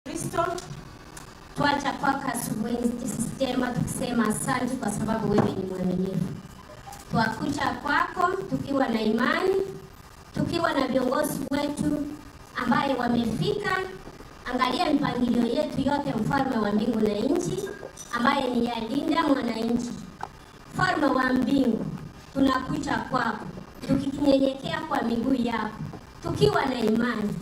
Kristo, tuacha kwako asubuhi njema tukisema asante kwa sababu wewe ni mwaminifu. Twakuja kwako tukiwa na imani, tukiwa na viongozi wetu ambaye wamefika. Angalia mipangilio yetu yote, mfalme wa mbingu na nchi, ambaye ni yalinda mwananchi. Mfalme wa mbingu, tunakuja kwako tukinyenyekea kwa miguu yako, tukiwa na imani.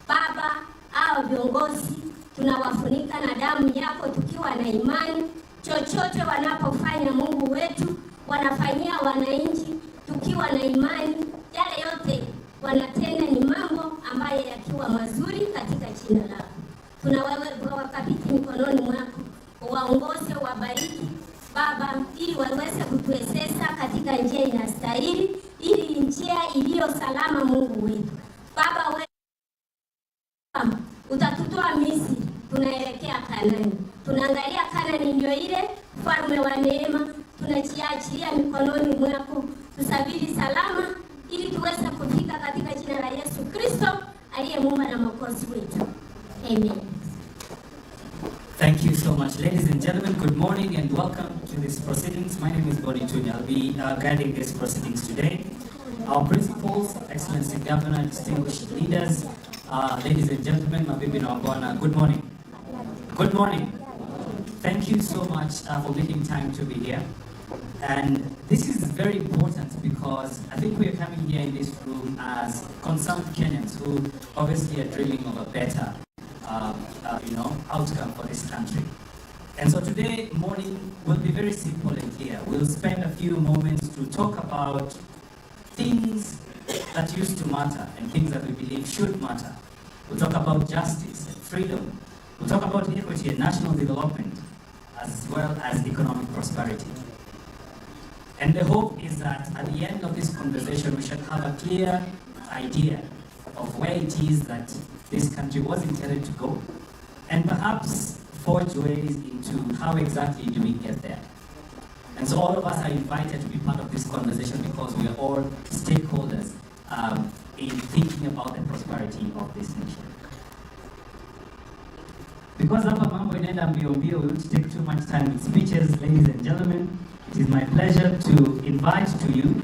Baba, hao viongozi tunawafunika na damu yako tukiwa na imani. Chochote wanapofanya, Mungu wetu, wanafanyia wananchi tukiwa na imani. Yale yote wanatenda ni mambo ambayo yakiwa mazuri katika jina lako. Tunawakabidhi mikononi mwako, waongoze, wabariki Baba, ili waweze kutuwezesha katika njia inastahili, ili njia iliyo salama. Mungu wetu Baba, wewe utatutoa Misri, tunaelekea Kanaani. Tunaangalia Kanaani ndio ile mfalme wa neema. Tunajiachilia mikononi mwako, tusafiri salama ili tuweze kufika katika jina la Yesu Kristo aliye Muumba na Mwokozi wetu. Amen. Thank you so much, ladies and gentlemen. Good morning and welcome to this proceedings. My name is Bonichuni. I'll be guiding these proceedings today. Our principals, Excellency Governor, distinguished leaders, ladies and gentlemen, mabibi na mabwana, good morning. Good morning. Thank you so much for making time to be here. And this is very important because I think we are coming here in this room as concerned Kenyans who obviously are dreaming of a better outcome for this country. And so today morning will be very simple and clear. We'll spend a few moments to talk about things that used to matter and things that we believe should matter. We'll talk about justice and freedom. We'll talk about equity and national development, as well as economic prosperity. And the hope is that at the end of this conversation, we should have a clear idea of where it is that this country was intended to go, and perhaps forge ways into how exactly do we get there. And so all of us are invited to be part of this conversation because we are all stakeholders in thinking about the prosperity of this nation. Because hapa mambo inaenda mbio mbio, we won't take too much time with speeches. Ladies and gentlemen, it is my pleasure to invite to you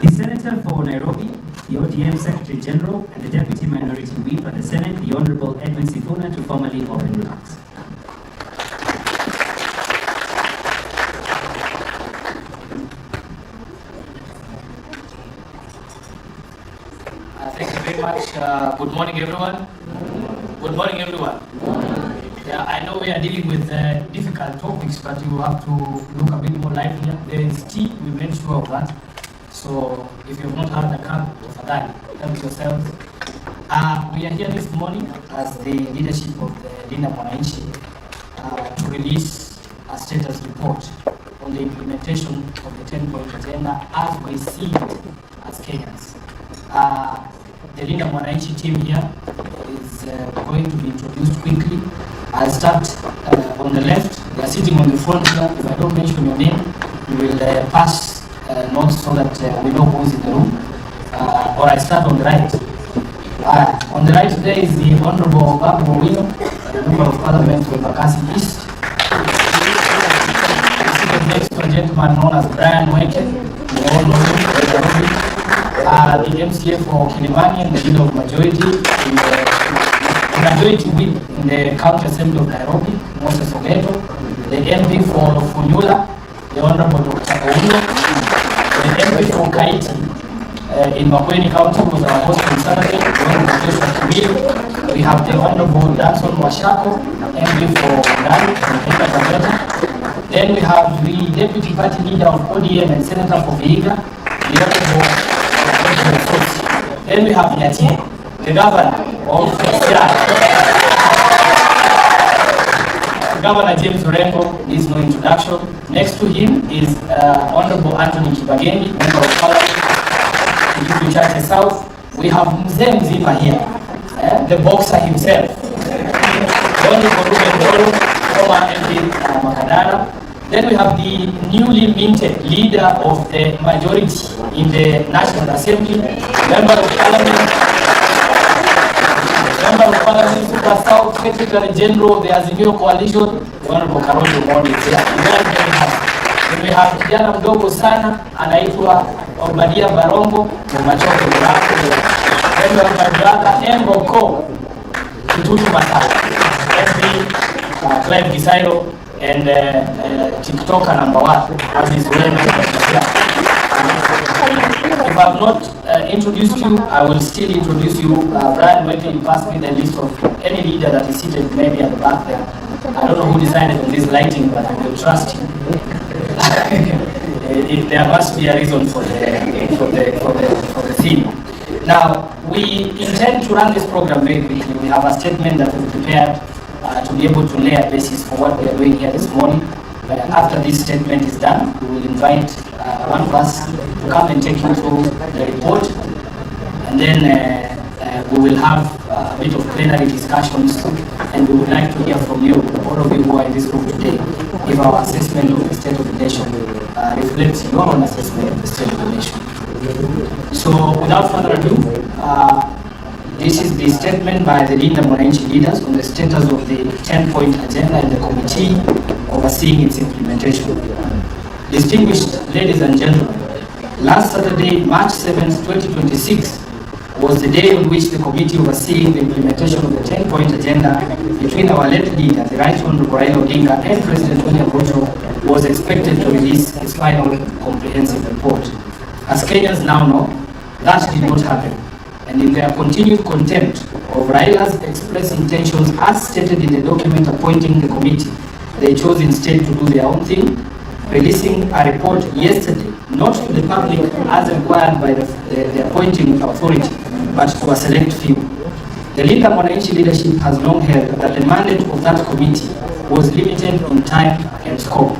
the Senator for Nairobi, the ODM Secretary General, and the Deputy Minority Whip at the Senate, the Honorable Edwin Sifuna, to formally open remarks. Thank you very much. Good morning, everyone. Good morning, everyone. Yeah, I know we are dealing with difficult topics, but you have to look a bit more lively. There is tea, we made sure of that. So if you have not had a cup of that, help yourselves. We are here this morning as the leadership of the Linda Mwananchi to release a status report on the implementation of the 10-point agenda as we see it as Kenyans. The Linda Mwananchi team here is going to be introduced quickly. I'll start on the left. They are sitting on the front here. If I don't mention your name, you will pass notes so that we know who is in the room. Or I start on the right. On the right today is the Honorable Babu Owino, Member of Parliament for Bakassi East. Next to a gentleman known as Brian Weke, we all know him, the MCA for Kilimani and the Leader of Majority in majority whip in the County Assembly of Nairobi, Moses Ogeto, the MP for Funyula, the Honorable Dr. Ouno, the MP for Kaiti in Makueni County was our host on Saturday, the Honorable Joshua Kimil. We have the Honorable Danson Washako, MP for Nani, Kenya Taveta. Then we have the Deputy Party Leader of ODM and Senator for Vihiga, the Honorable Dr. Then we have Nyati, the Governor of Governor James Orengo needs no introduction. Next to him is Honorable Anthony Kibageni, Member of Parliament, Kilifi Church South. We have Mzee Mzima here, the boxer himself. Honorable Ruben Doro, former MP Makadara. Then we have the newly minted leader of the majority in the National Assembly, Member of Parliament, Super South, Secretary General of the Azimio Coalition, the Honorable Karojo Mondi is here. Then we have kijana mdogo sana anaitwa Obadia Barongo Machoko Mrako. Then we have my brother Mboko Kitutu Matata, MP Clive Gisairo, and TikToker number 1, as is well known. If I have not introduced you, I will still introduce you. Brian, wait till you pass me the list of any leader that is seated maybe at the back there. I don't know who decided on this lighting, but I will trust you. There must be a reason for the theme. Now, we intend to run this program very quickly. We have a statement that we prepared to be able to lay a basis for what we are doing here this morning. After this statement is done, we will invite one of us to come and take you through the report, and then we will have a bit of plenary discussions, and we would like to hear from you, all of you who are in this room today, if our assessment of the state of the nation reflects your own assessment of the state of the nation. So without further ado, this is the statement by the Linda Mwananchi leaders on the status of the 10-point agenda and the committee overseeing its implementation. Distinguished ladies and gentlemen, last Saturday, March 7, 2026, was the day on which the committee overseeing the implementation of the 10-point agenda between our late leader, the Right Honorable Raila Odinga, and President William Ruto was expected to release its final comprehensive report. As Kenyans now know, that did not happen. And in their continued contempt of Raila's express intentions as stated in the document appointing the committee, they chose instead to do their own thing, releasing a report yesterday, not to the public as required by the appointing authority, but to a select few. The Linda Mwananchi leadership has long held that the mandate of that committee was limited in time and scope.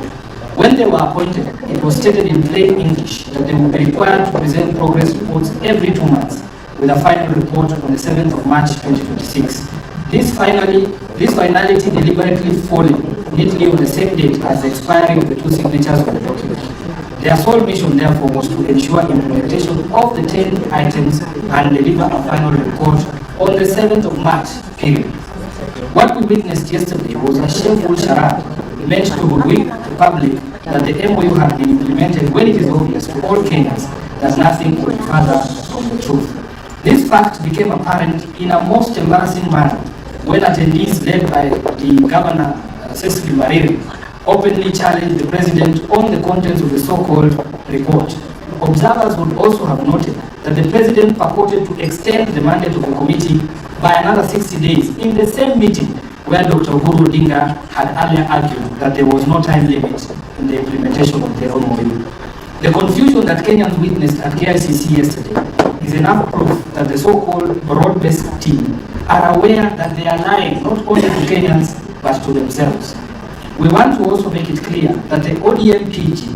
When they were appointed, it was stated in plain English that they would be required to present progress reports every 2 months, with a final report on the 7th of March 2026. This finality deliberately falling neatly on the same date as the expiry of the 2 signatures of the document. Their sole mission, therefore, was to ensure implementation of the 10 items and deliver a final report on the 7th of March, period. What we witnessed yesterday was a shameful charade meant to hoodwink the public that the MOU had been implemented when it is obvious to all Kenyans that nothing could be further from the truth. This fact became apparent in a most embarrassing manner when attendees led by the Governor, Cecily Mariri, openly challenged the President on the contents of the so-called report. Observers would also have noted that the President purported to extend the mandate of the committee by another 60 days in the same meeting where Dr. Uhuru Odinga had earlier argued that there was no time limit in the implementation of their own MOU. The confusion that Kenyans witnessed at KICC yesterday is enough proof that the so-called broad-based team are aware that they are lying not only to Kenyans but to themselves. We want to also make it clear that the ODM-PG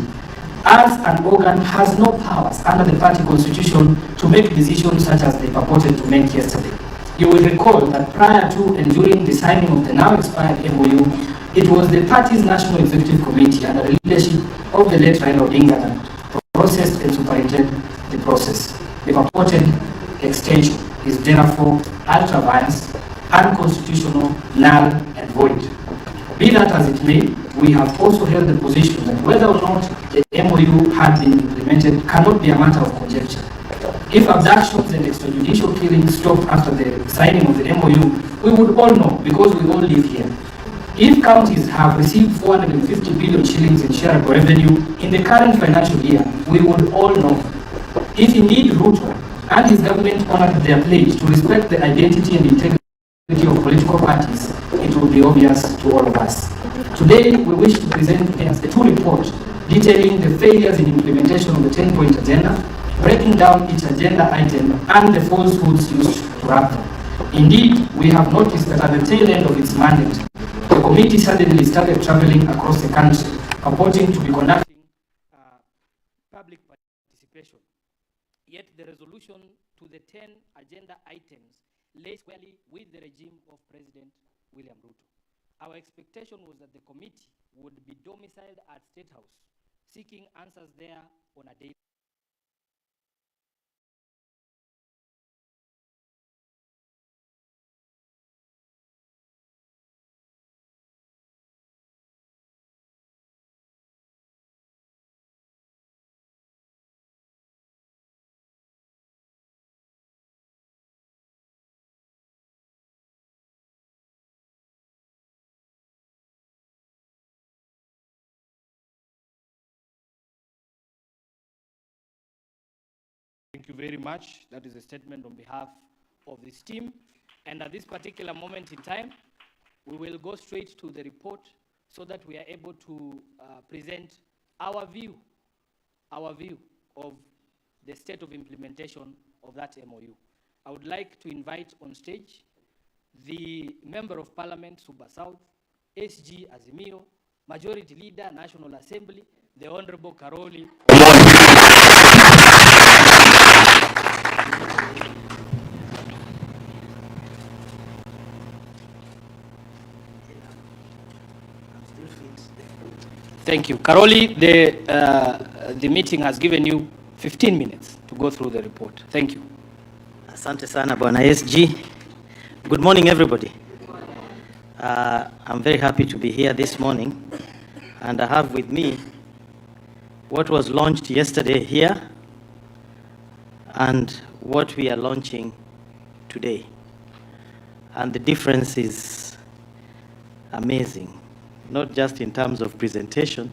as an organ has no powers under the party constitution to make decisions such as they purported to make yesterday. You will recall that prior to and during the signing of the now expired MOU, it was the party's National Executive Committee under the leadership of the late Raila Odinga that processed and superintended the process. The purported extension is therefore ultra-vires, unconstitutional, null, and void. Be that as it may, we have also held the position that whether or not the MOU had been implemented cannot be a matter of conjecture. If abductions and extrajudicial killings stopped after the signing of the MOU, we would all know because we all live here. If counties have received 450 billion shillings in shareable revenue in the current financial year, we would all know. If indeed Ruto and his government honored their pledge to respect the identity and integrity of political parties, it will be obvious to all of us. Today, we wish to present a full report detailing the failures in implementation of the 10-point agenda, breaking down each agenda item and the falsehoods used to wrap them. Indeed, we have noticed that at the tail end of its mandate, the committee suddenly started traveling across the country, purporting to be conducting public participation. Yet the resolution to the 10 agenda items lay squarely with the regime of President William Ruto. Our expectation was that the committee would be domiciled at State House, seeking answers there on a daily. Thank you very much. That is a statement on behalf of this team. And at this particular moment in time, we will go straight to the report so that we are able to present our view of the state of implementation of that MOU. I would like to invite on stage the Member of Parliament, Suba South, SG Azimio, Majority Leader, National Assembly, the Honorable Karoli. Thank you. Karoli, the meeting has given you 15 minutes to go through the report. Thank you. Asante sana Bwana SG. Good morning, everybody. I'm very happy to be here this morning, and I have with me what was launched yesterday here and what we are launching today. And the difference is amazing, not just in terms of presentation,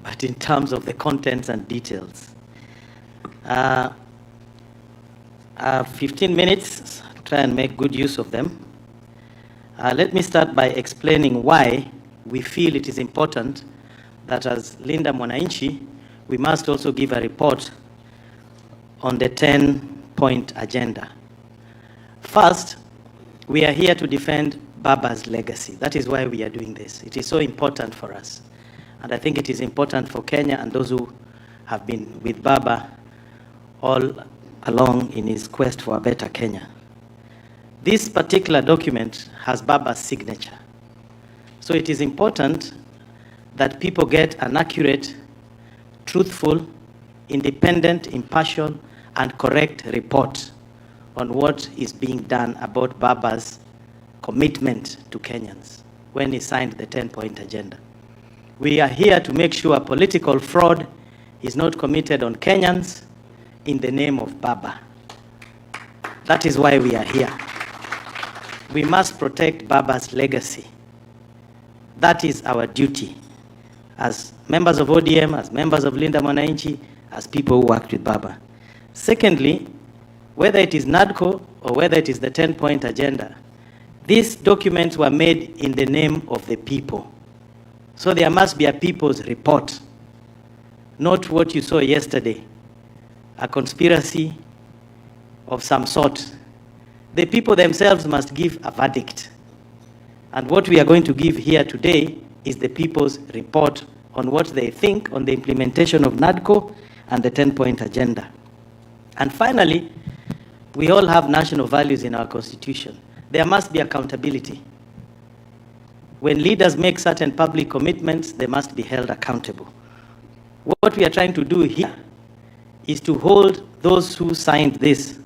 but in terms of the contents and details. 15 minutes, try and make good use of them. Let me start by explaining why we feel it is important that as Linda Mwananchi, we must also give a report on the 10-point agenda. First, we are here to defend Baba's legacy. That is why we are doing this. It is so important for us. And I think it is important for Kenya and those who have been with Baba all along in his quest for a better Kenya. This particular document has Baba's signature. So it is important that people get an accurate, truthful, independent, impartial, and correct report on what is being done about Baba's commitment to Kenyans when he signed the 10-point agenda. We are here to make sure political fraud is not committed on Kenyans in the name of Baba. That is why we are here. We must protect Baba's legacy. That is our duty as members of ODM, as members of Linda Mwananchi, as people who worked with Baba. Secondly, whether it is NADCO or whether it is the 10-point agenda, these documents were made in the name of the people. So there must be a people's report, not what you saw yesterday, a conspiracy of some sort. The people themselves must give a verdict. And what we are going to give here today is the people's report on what they think on the implementation of NADCO and the 10-point agenda. And finally, we all have national values in our constitution. There must be accountability. When leaders make certain public commitments, they must be held accountable. What we are trying to do here is to hold those who signed this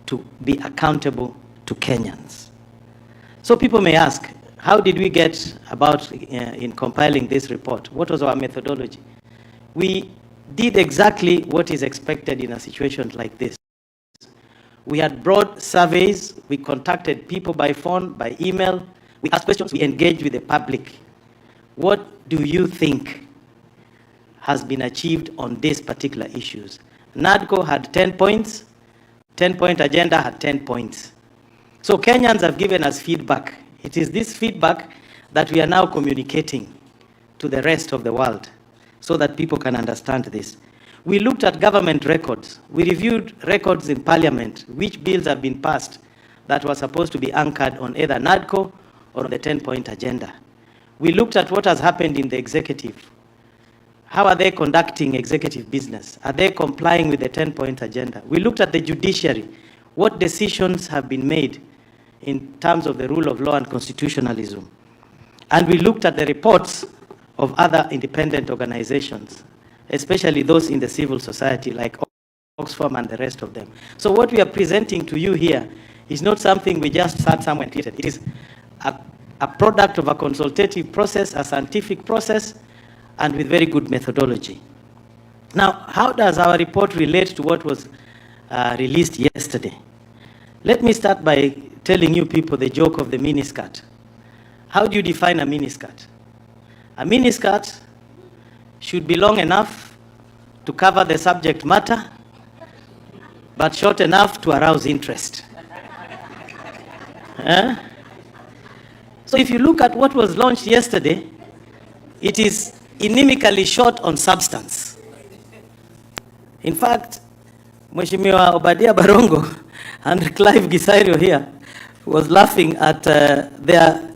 to be accountable to Kenyans. So people may ask, how did we get about in compiling this report? What was our methodology? We did exactly what is expected in a situation like this. We had broad surveys, we contacted people by phone, by email, we asked questions, we engaged with the public. What do you think has been achieved on these particular issues? NADCO had 10 points, 10-point agenda had 10 points. So Kenyans have given us feedback. It is this feedback that we are now communicating to the rest of the world so that people can understand this. We looked at government records. We reviewed records in parliament, which bills have been passed that were supposed to be anchored on either NADCO or on the 10-point agenda. We looked at what has happened in the executive. How are they conducting executive business? Are they complying with the 10-point agenda? We looked at the judiciary. What decisions have been made in terms of the rule of law and constitutionalism? And we looked at the reports of other independent organizations, especially those in the civil society like Oxfam and the rest of them. So what we are presenting to you here is not something we just sat somewhere and created. It is a product of a consultative process, a scientific process, and with very good methodology. Now, how does our report relate to what was released yesterday? Let me start by telling you people the joke of the miniskirt. How do you define a miniskirt? A miniskirt should be long enough to cover the subject matter, but short enough to arouse interest. So if you look at what was launched yesterday, it is inimically short on substance. In fact, Mheshimiwa Obadia Barongo and Clive Gisario here was laughing at their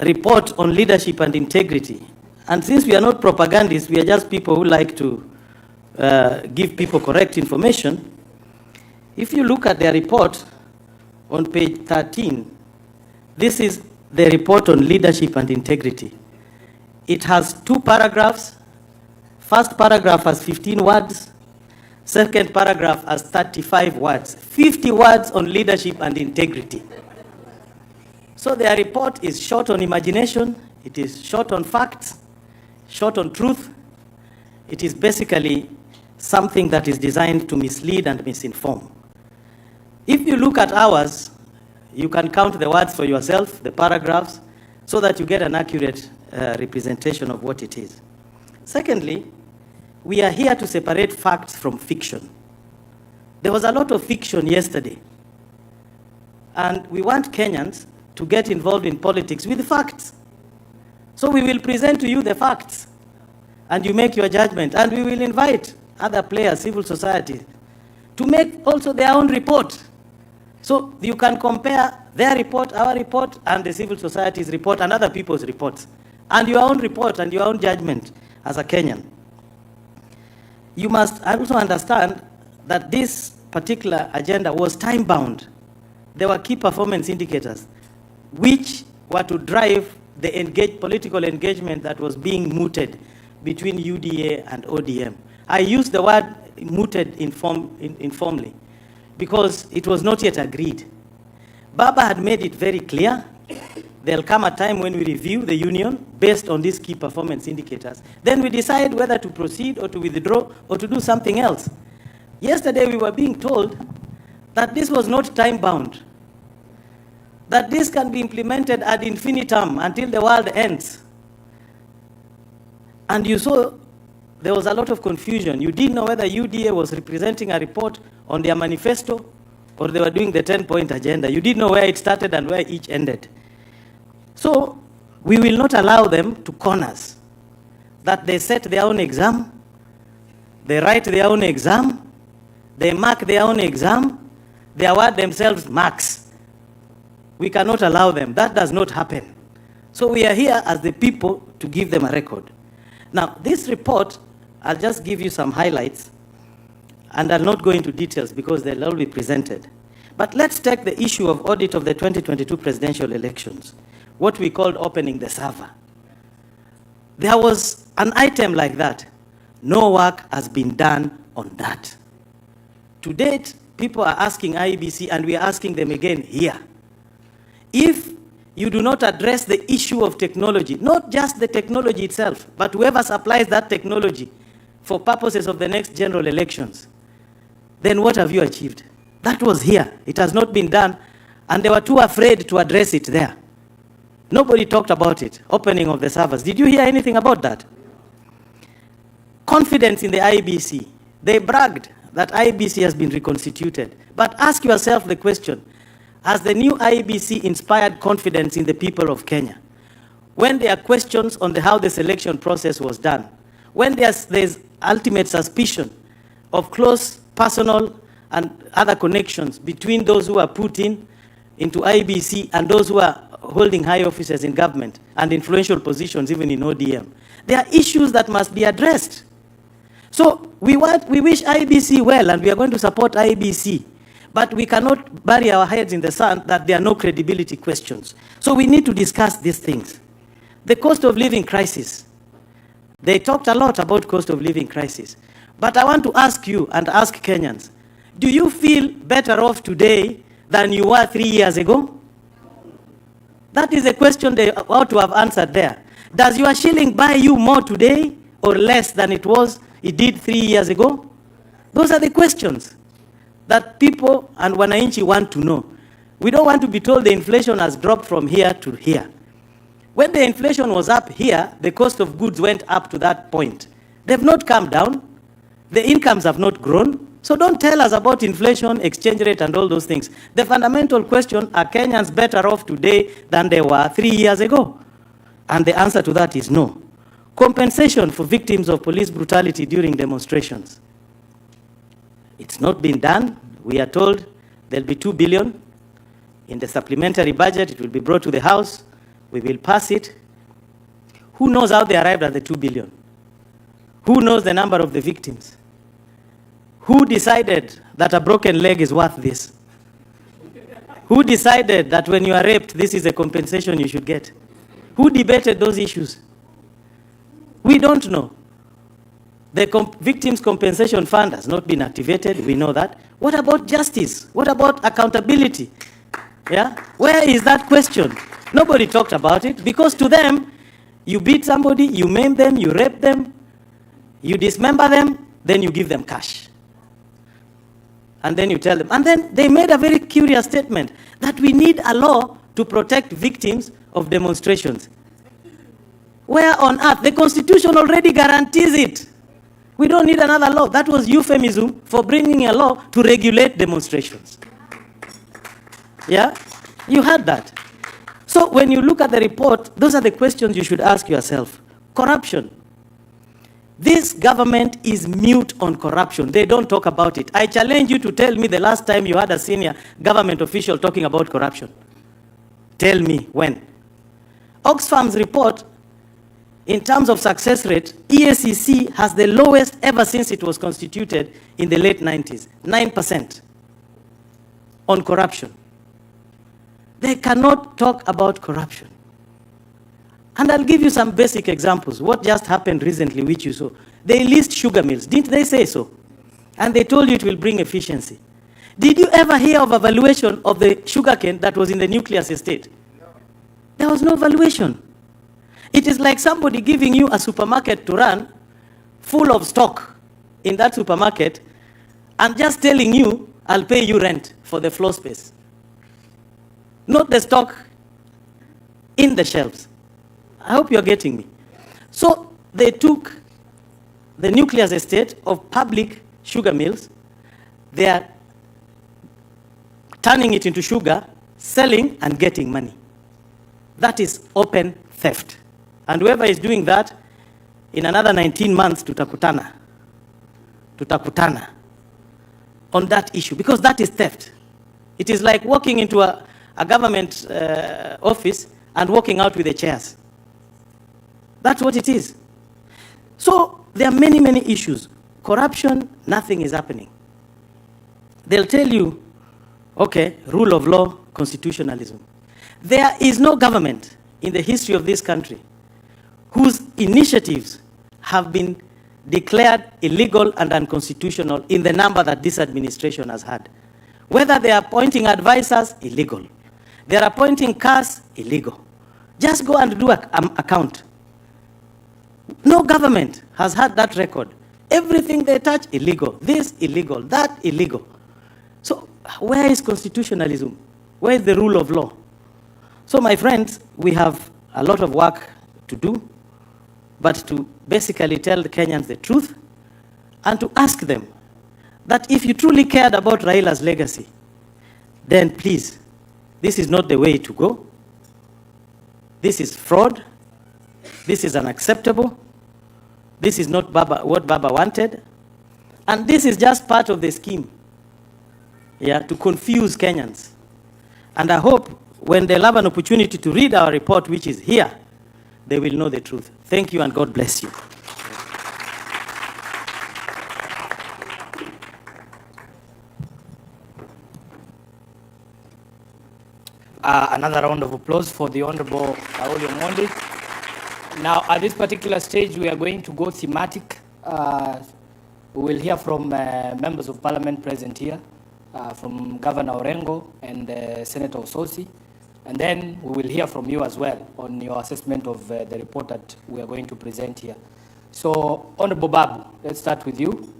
report on leadership and integrity. And since we are not propagandists, we are just people who like to give people correct information. If you look at their report on page 13, this is the report on leadership and integrity. It has 2 paragraphs. First paragraph has 15 words. Second paragraph has 35 words. 50 words on leadership and integrity. So their report is short on imagination. It is short on facts, short on truth. It is basically something that is designed to mislead and misinform. If you look at ours, you can count the words for yourself, the paragraphs, so that you get an accurate representation of what it is. Secondly, we are here to separate facts from fiction. There was a lot of fiction yesterday, and we want Kenyans to get involved in politics with facts. So we will present to you the facts, and you make your judgment, and we will invite other players, civil society, to make also their own report. So you can compare their report, our report, and the civil society's report, and other people's reports, and your own report and your own judgment as a Kenyan. You must also understand that this particular agenda was time-bound. There were key performance indicators which were to drive the political engagement that was being mooted between UDA and ODM. I use the word mooted informally because it was not yet agreed. Baba had made it very clear there'll come a time when we review the union based on these key performance indicators. Then we decide whether to proceed or to withdraw or to do something else. Yesterday we were being told that this was not time-bound, that this can be implemented ad infinitum until the world ends. And you saw there was a lot of confusion. You didn't know whether UDA was representing a report on their manifesto or they were doing the 10-point agenda. You didn't know where it started and where each ended. So we will not allow them to corner us, that they set their own exam, they write their own exam, they mark their own exam, they award themselves marks. We cannot allow them. That does not happen. So we are here as the people to give them a record. Now, this report, I'll just give you some highlights, and I'll not go into details because they'll all be presented. But let's take the issue of audit of the 2022 presidential elections, what we called opening the server. There was an item like that. No work has been done on that. To date, people are asking IEBC, and we are asking them again here. If you do not address the issue of technology, not just the technology itself, but whoever supplies that technology for purposes of the next general elections, then what have you achieved? That was here. It has not been done, and they were too afraid to address it there. Nobody talked about it. Opening of the servers. Did you hear anything about that? Confidence in the IEBC. They bragged that IEBC has been reconstituted. But ask yourself the question, has the new IEBC inspired confidence in the people of Kenya? When there are questions on how the selection process was done, when there's ultimate suspicion of close personal and other connections between those who are put into IEBC and those who are holding high offices in government and influential positions even in ODM, there are issues that must be addressed. So we wish IEBC well, and we are going to support IEBC, but we cannot bury our heads in the sand that there are no credibility questions. So we need to discuss these things. The cost of living crisis. They talked a lot about cost of living crisis. But I want to ask you and ask Kenyans, do you feel better off today than you were 3 years ago? That is a question they ought to have answered there. Does your shilling buy you more today or less than it did 3 years ago? Those are the questions that people and Mwananchi want to know. We don't want to be told the inflation has dropped from here to here. When the inflation was up here, the cost of goods went up to that point. They've not come down. The incomes have not grown. So don't tell us about inflation, exchange rate, and all those things. The fundamental question, are Kenyans better off today than they were 3 years ago? And the answer to that is no. Compensation for victims of police brutality during demonstrations. It's not been done. We are told there'll be 2 billion in the supplementary budget. It will be brought to the House. We will pass it. Who knows how they arrived at the 2 billion? Who knows the number of the victims? Who decided that a broken leg is worth this? Who decided that when you are raped, this is a compensation you should get? Who debated those issues? We don't know. The Victims' Compensation Fund has not been activated. We know that. What about justice? What about accountability? Yeah? Where is that question? Nobody talked about it, because to them, you beat somebody, you maim them, you rape them, you dismember them, then you give them cash. And then you tell them. And then they made a very curious statement that we need a law to protect victims of demonstrations. Where on earth? The Constitution already guarantees it. We don't need another law. That was euphemism for bringing a law to regulate demonstrations. Yeah? You heard that. So when you look at the report, those are the questions you should ask yourself. Corruption. This government is mute on corruption. They don't talk about it. I challenge you to tell me the last time you had a senior government official talking about corruption. Tell me when. Oxfam's report, in terms of success rate, EACC has the lowest ever since it was constituted in the late 90s, 9% on corruption. They cannot talk about corruption. And I'll give you some basic examples. What just happened recently, which you saw. They leased sugar mills. Didn't they say so? And they told you it will bring efficiency. Did you ever hear of a valuation of the sugarcane that was in the nucleus estate? No. There was no valuation. It is like somebody giving you a supermarket to run full of stock in that supermarket and just telling you, I'll pay you rent for the floor space. Not the stock in the shelves. I hope you're getting me. So they took the nucleus estate of public sugar mills. They are turning it into sugar, selling and getting money. That is open theft. And whoever is doing that, in another 19 months, tutakutana on that issue, because that is theft. It is like walking into a government office and walking out with the chairs. That's what it is. So there are many, many issues. Corruption, nothing is happening. They'll tell you, okay, rule of law, constitutionalism. There is no government in the history of this country whose initiatives have been declared illegal and unconstitutional in the number that this administration has had. Whether they are appointing advisors, illegal. They are appointing cars, illegal. Just go and do a count. No government has had that record. Everything they touch, illegal. This, illegal. That, illegal. So where is constitutionalism? Where is the rule of law? So my friends, we have a lot of work to do, but to basically tell the Kenyans the truth and to ask them that if you truly cared about Raila's legacy, then please, this is not the way to go. This is fraud. This is unacceptable. This is not what Baba wanted. And this is just part of the scheme, to confuse Kenyans. And I hope when they'll have an opportunity to read our report, which is here, they will know the truth. Thank you and God bless you. Another round of applause for the Honorable Aoli Omondi. Now, at this particular stage, we are going to go thematic. We will hear from members of parliament present here, from Governor Orengo and Senator Ososi. And then we will hear from you as well on your assessment of the report that we are going to present here. So, Honorable Babu, let's start with you.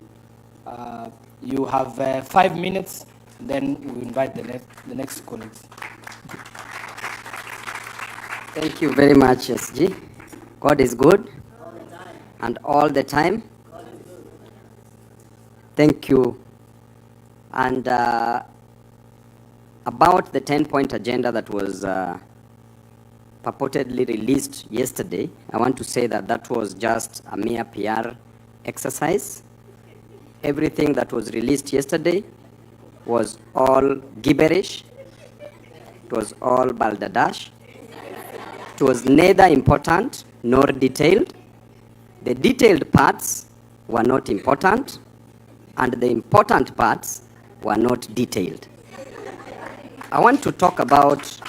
You have 5 minutes, then we invite the next colleagues. Thank you very much, SG. God is good. All the time. And all the time. God is good. Thank you. And about the 10-point agenda that was purportedly released yesterday, I want to say that that was just a mere PR exercise. Everything that was released yesterday was all gibberish. It was all balderdash. It was neither important nor detailed. The detailed parts were not important, and the important parts were not detailed. I want to talk about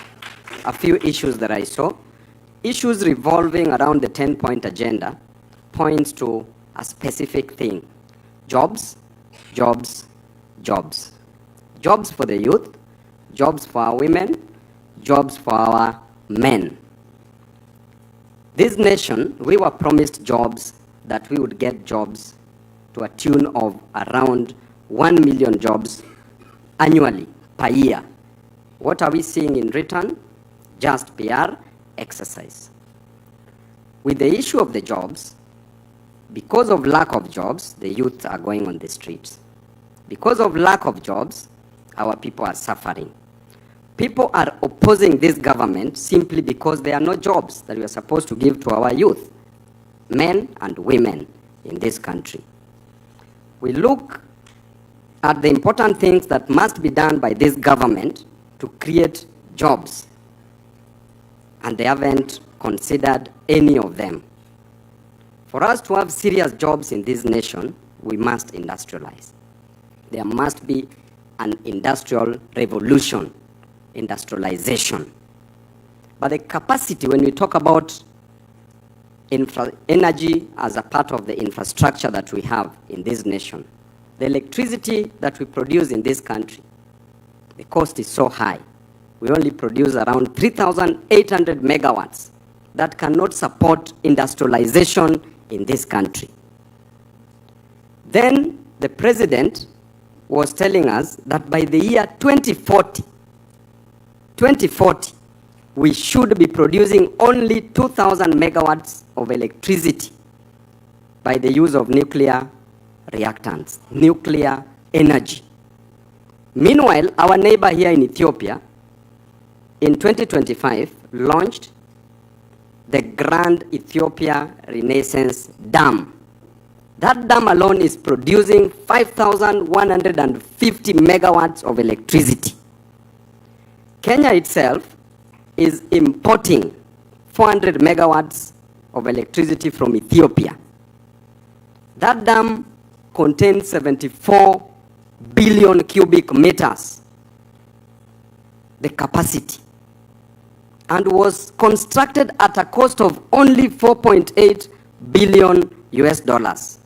a few issues that I saw. Issues revolving around the 10-point agenda points to a specific thing: jobs, jobs, jobs. Jobs for the youth, jobs for our women, jobs for our men. This nation, we were promised jobs, that we would get jobs to a tune of around 1 million jobs annually, per year. What are we seeing in return? Just PR exercise. With the issue of the jobs, because of lack of jobs, the youth are going on the streets. Because of lack of jobs, our people are suffering. People are opposing this government simply because there are no jobs that we are supposed to give to our youth, men and women in this country. We look at the important things that must be done by this government to create jobs, and they haven't considered any of them. For us to have serious jobs in this nation, we must industrialize. There must be an industrial revolution, industrialization. But the capacity, when we talk about energy as a part of the infrastructure that we have in this nation, the electricity that we produce in this country, the cost is so high. We only produce around 3,800 megawatts that cannot support industrialization in this country. Then the president was telling us that by the year 2040, we should be producing only 2,000 megawatts of electricity by the use of nuclear reactants, nuclear energy. Meanwhile, our neighbor here in Ethiopia, in 2025, launched the Grand Ethiopia Renaissance Dam. That dam alone is producing 5,150 megawatts of electricity. Kenya itself is importing 400 megawatts of electricity from Ethiopia. That dam contains 74 billion cubic meters, the capacity, and was constructed at a cost of only 4.8 billion US dollars.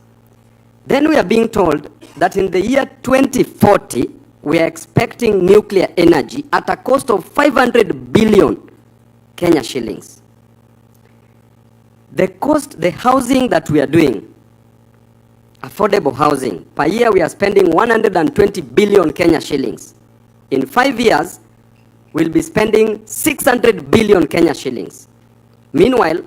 Then we are being told that in the year 2040, we are expecting nuclear energy at a cost of 500 billion Kenya shillings. The cost, the housing that we are doing, affordable housing. Per year, we are spending 120 billion Kenya shillings. In 5 years, we'll be spending 600 billion Kenya shillings. Meanwhile,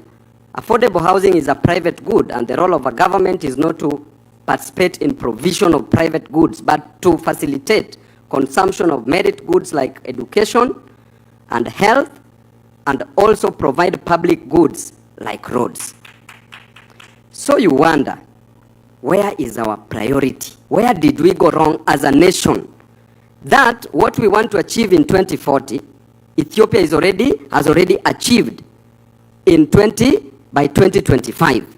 affordable housing is a private good, and the role of a government is not to participate in provision of private goods, but to facilitate consumption of merit goods like education and health, and also provide public goods like roads. So you wonder, where is our priority? Where did we go wrong as a nation? That what we want to achieve in 2040, Ethiopia has already achieved by 2025.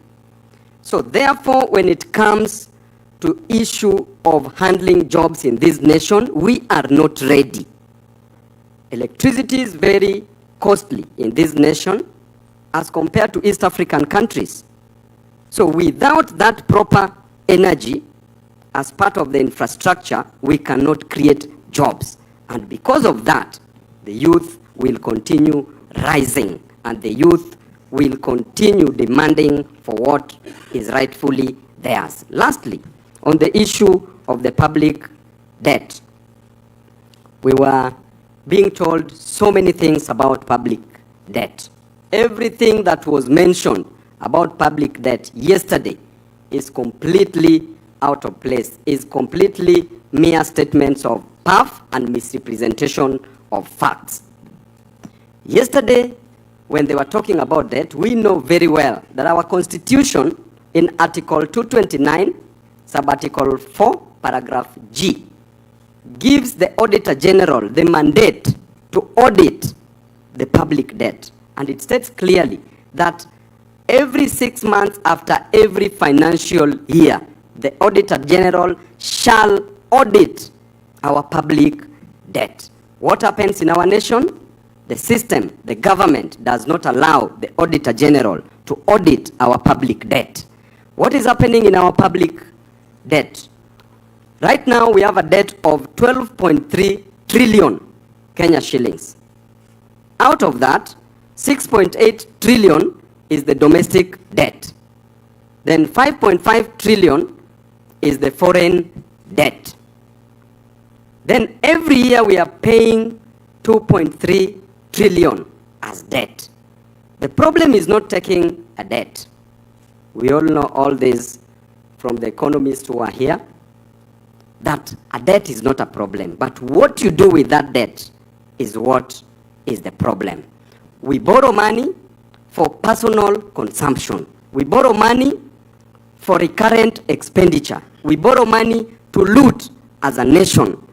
So therefore, when it comes to issue of handling jobs in this nation, we are not ready. Electricity is very costly in this nation as compared to East African countries. So without that proper energy as part of the infrastructure, we cannot create jobs. And because of that, the youth will continue rising, and the youth will continue demanding for what is rightfully theirs. Lastly, on the issue of the public debt, we were being told so many things about public debt. Everything that was mentioned about public debt yesterday is completely out of place, is completely mere statements of puff and misrepresentation of facts. Yesterday, when they were talking about debt, we know very well that our Constitution in Article 229, Sub-Article 4, Paragraph G, gives the Auditor General the mandate to audit the public debt. And it states clearly that every 6 months after every financial year, the Auditor General shall audit our public debt. What happens in our nation? The system, the government, does not allow the Auditor General to audit our public debt. What is happening in our public debt? Right now, we have a debt of 12.3 trillion Kenya shillings. Out of that, 6.8 trillion is the domestic debt. Then 5.5 trillion is the foreign debt. Then every year we are paying 2.3 trillion as debt. The problem is not taking a debt. We all know all this from the economists who are here, that a debt is not a problem, but what you do with that debt is what is the problem. We borrow money for personal consumption. We borrow money for recurrent expenditure. We borrow money to loot as a nation.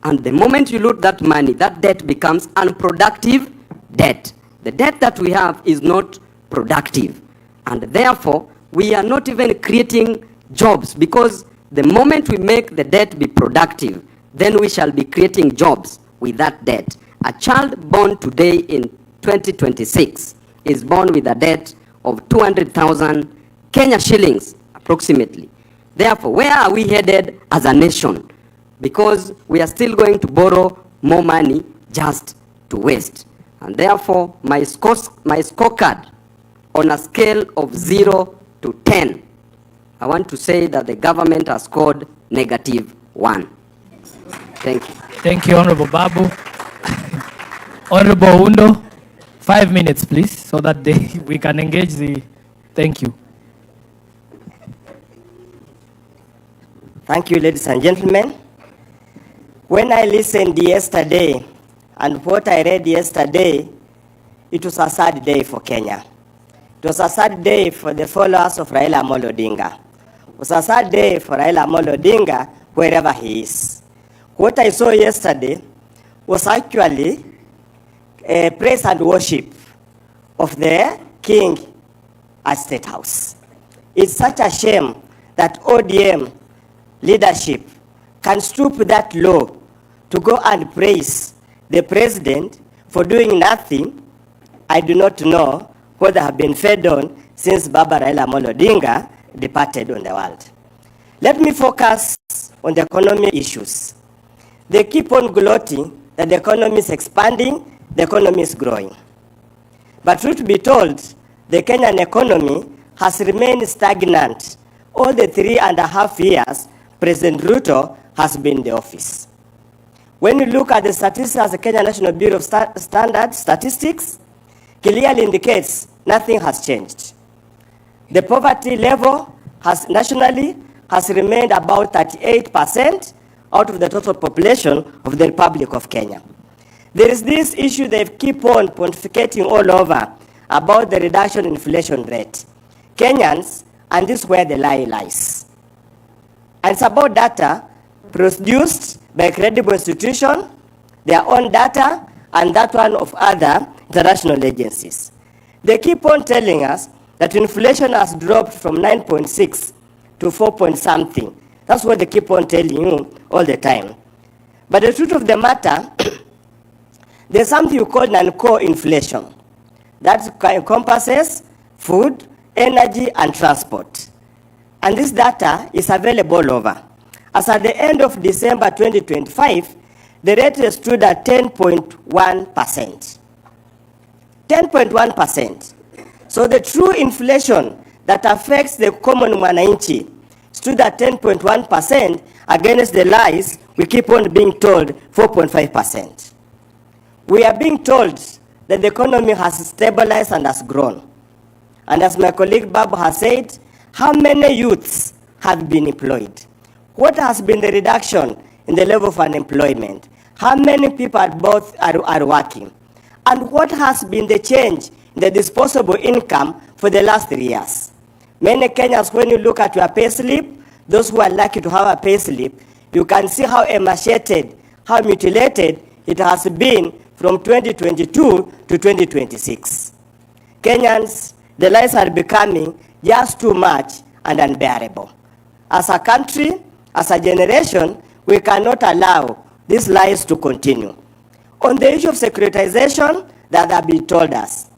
And the moment you loot that money, that debt becomes unproductive debt. The debt that we have is not productive. And therefore, we are not even creating jobs, because the moment we make the debt be productive, then we shall be creating jobs with that debt. A child born today in 2026 is born with a debt of 200,000 Kenya shillings, approximately. Therefore, where are we headed as a nation? Because we are still going to borrow more money just to waste. And therefore, my scorecard on a scale of 0 to 10, I want to say that the government has scored -1. Thank you. Thank you, Honorable Babu. Honorable Undo, 5 minutes, please, so that we can engage the... Thank you. Thank you, ladies and gentlemen. When I listened yesterday and what I read yesterday, it was a sad day for Kenya. It was a sad day for the followers of Raila Amolo Odinga. It was a sad day for Raila Amolo Odinga, wherever he is. What I saw yesterday was actually a praise and worship of the king at State House. It's such a shame that ODM leadership can stoop that low to go and praise the president for doing nothing. I do not know what they have been fed on since Baba Raila Amolo Odinga departed on the world. Let me focus on the economic issues. They keep on gloating that the economy is expanding, the economy is growing. But truth be told, the Kenyan economy has remained stagnant all the 3.5 years President Ruto has been in the office. When you look at the statistics, the Kenya National Bureau of Standard Statistics clearly indicates nothing has changed. The poverty level nationally has remained about 38% out of the total population of the Republic of Kenya. There is this issue they keep on pontificating all over about the reduction in inflation rate. Kenyans, and this is where the lie lies. And it's about data produced by credible institution, their own data, and that one of other international agencies. They keep on telling us that inflation has dropped from 9.6 to 4 point something. That's what they keep on telling you all the time. But the truth of the matter, there's something you call non-core inflation. That encompasses food, energy, and transport. And this data is available all over. As at the end of December 2025, the rate stood at 10.1%. 10.1%. So the true inflation that affects the common Mwananchi stood at 10.1% against the lies we keep on being told 4.5%. We are being told that the economy has stabilized and has grown. And as my colleague Babu has said, how many youths have been employed? What has been the reduction in the level of unemployment? How many people are working? And what has been the change in the disposable income for the last 3 years? Many Kenyans, when you look at your pay slip, those who are lucky to have a pay slip, you can see how emaciated, how mutilated it has been from 2022 to 2026. Kenyans, the lies are becoming just too much and unbearable. As a country, as a generation, we cannot allow these lies to continue. On the issue of securitization that have been told us,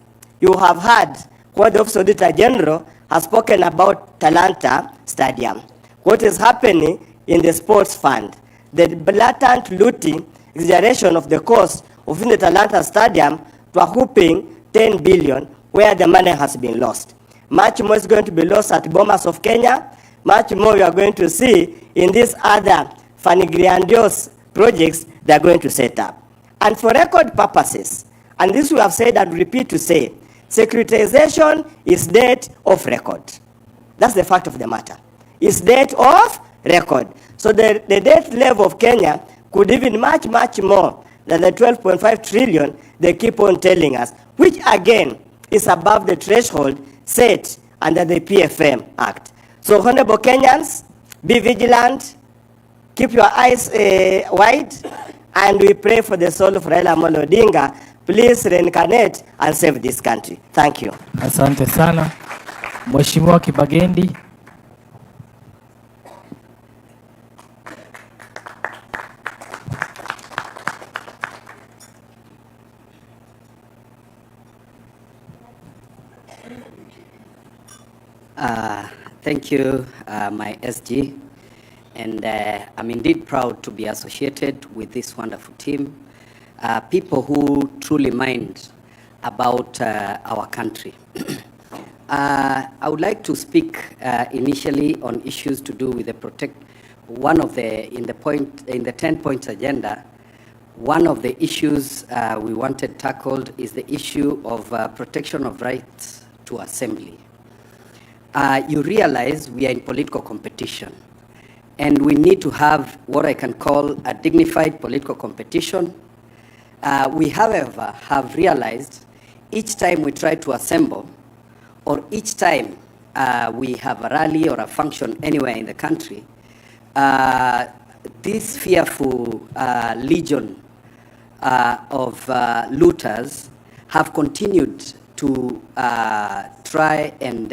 you have heard what the Office of Auditor General has spoken about Talanta Stadium. What is happening in the sports fund, the blatant looting, exaggeration of the cost of the Talanta Stadium to a whopping 10 billion, where the money has been lost. Much more is going to be lost at Bomas of Kenya. Much more we are going to see in these other funny grandiose projects they are going to set up. And for record purposes, and this we have said and repeat to say, securitization is debt of record. That's the fact of the matter. It's debt of record. So the debt level of Kenya could even much more than the 12.5 trillion they keep on telling us, which again is above the threshold set under the PFM Act. So honorable Kenyans, be vigilant, keep your eyes wide, and we pray for the soul of Raila Amolo Odinga. Please reincarnate and save this country. Thank you. Asante sana. Mheshimiwa Kibagendi. Thank you, my SG, and I'm indeed proud to be associated with this wonderful team, people who truly mind about our country. I would like to speak initially on issues to do with the in the 10 points agenda. One of the issues we wanted tackled is the issue of protection of rights to assembly. You realize we are in political competition, and we need to have what I can call a dignified political competition. We, however, have realized each time we try to assemble, or each time we have a rally or a function anywhere in the country, this fearful legion of looters have continued to try and